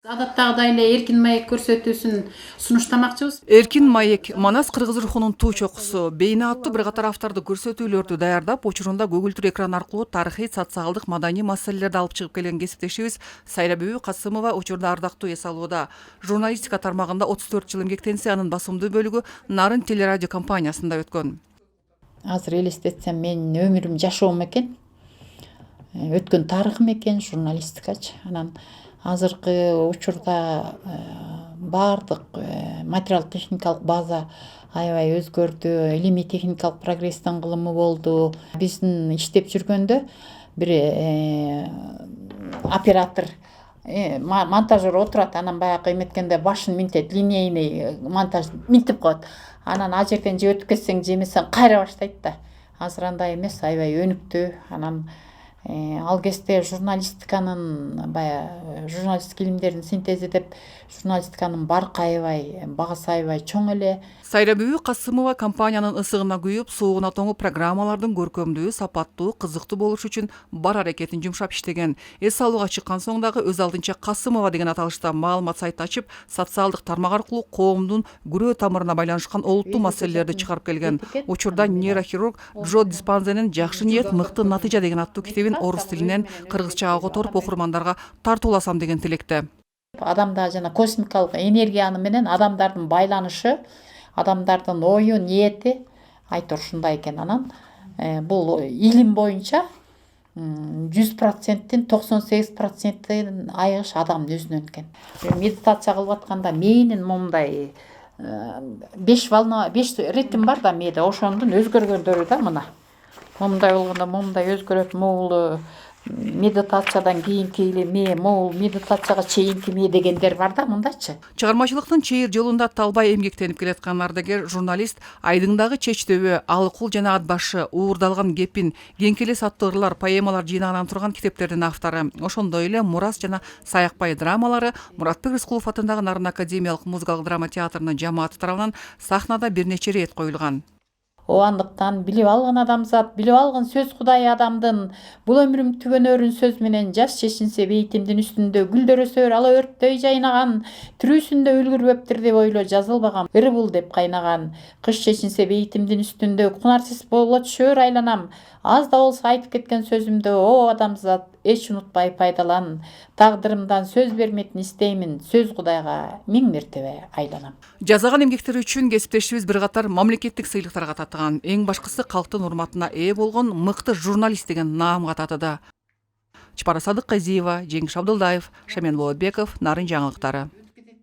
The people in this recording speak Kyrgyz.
Адаттагыдай эле эркин маек көрсөтүүсүн сунуштамакчыбыз. Эркин маек Манас кыргыз рухунун туу чокусу бейне аттуу бир катар автордук көрсөтүүлөрдү даярдап, учурунда көгүлтүр экран аркылуу тарыхый, социалдык, маданий маселелерди алып чыгып келген кесиптешибиз Сайрабүбү Касымова учурда ардактуу эс алууда. Журналистика тармагында 34 жыл эмгектенсе, анын басымдуу бөлүгү Нарын телерадио компаниясында өткөн. Азыр элестетсем менин өмүрүм жашоом экен. Өткөн тарыхым экен журналистикачы. Анан азыркы учурда баардык материалдык техникалык база аябай өзгөрдү. Илимий техникалык прогресстин кылымы болду. Биздин иштеп жүргөндө бир оператор монтажер отурат, анан баягы эметкенде башын минтет, линейный монтаж минтип коет. Анан ал жерден же өтүп кетсең, же эмесең кайра баштайт да. Азыр андай эмес, аябай өнүктү. Анан ал кезде журналистиканын журналисттик илимдердин синтези деп журналистиканын баркы аябай, багасы аябай чоң эле. Сайрабүбү Касымова компаниянын ысыгына күйүп, суугуна тоңуп программалардын көркөмдүү, сапаттуу, кызыктуу болушу үчүн бар аракетин жумшап иштеген. Эс алууга чыккан соң дагы өз алдынча Касымова деген аталышта маалымат сайт ачып, социалдык тармак аркылуу коомдун күрөө тамырына байланышкан олуттуу маселелерди чыгарып келген. Учурда нейрохирург Джо Диспанзенин «Жакшы ниет, мыкты натыйжа» деген аттуу китебин орус тилинен кыргызчага которуп окурмандарга тартууласам деген тилекте. Адамда жана космикалык энергияны менен адамдардын байланышы, адамдардын ою, ниети айтор ушундай экен. Анан бул илим боюнча 100%тин 98%тин айыгыш адамдын өзүнөн экен. Медитация кылып атканда мээнин момундай 5 ритм бар да мээде, ошондун өзгөргөндөрү да мына. Момундай болгондо момундай өзгөрөт, могул медитациядан кийинки мээ, могул медитацияга чейинки мээ дегендер бар да мындачы. Чыгармачылыктын чейир жолунда талбай эмгектенип келаткан ардагер журналист Айдыңдагы чечтөбү, Алыкул жана ат башы, Уурдалган кепин, Кеңкелес аттуу ырлар, поэмалар жыйнагынан турган китептердин автору. Ошондой эле Мурас жана Саякбай драмалары Муратбек Рыскулов атындагы Нарын академиялык музыкалык драма театрынын жамааты тарабынан сахнада бир нече ирет коюлган. Андыктан билип алган адамзат, билип алган сөз Кудай адамдын бул өмүрүм түгөнөрүн сөз менен жаш чечинсе бейтимдин үстүндө гүлдөр өсөр, ала өрттөй жайнаган, тирүүсүндө үлгүрбөптүр деп ойло жазылбаган, ыры бул деп кайнаган, кыш чечинсе бейтимдин үстүндө кунарсыз болот шөр айланам, аз да болсо айтып кеткен сөзүмдө о адамзат эч унутпай пайдалан, тагдырымдан сөз берметин истеймин, сөз Кудайга 1000 мертебе айланам. Жазаган эмгектери үчүн кесиптешибиз бир катар мамлекеттик сыйлыктарга татыган, эң башкысы калктын урматына ээ болгон мыкты журналист деген наамга татыды. Чапара Садыкказиева, Жеңиш Абдылдаев, Шамен Болотбеков, Нарын жаңылыктары.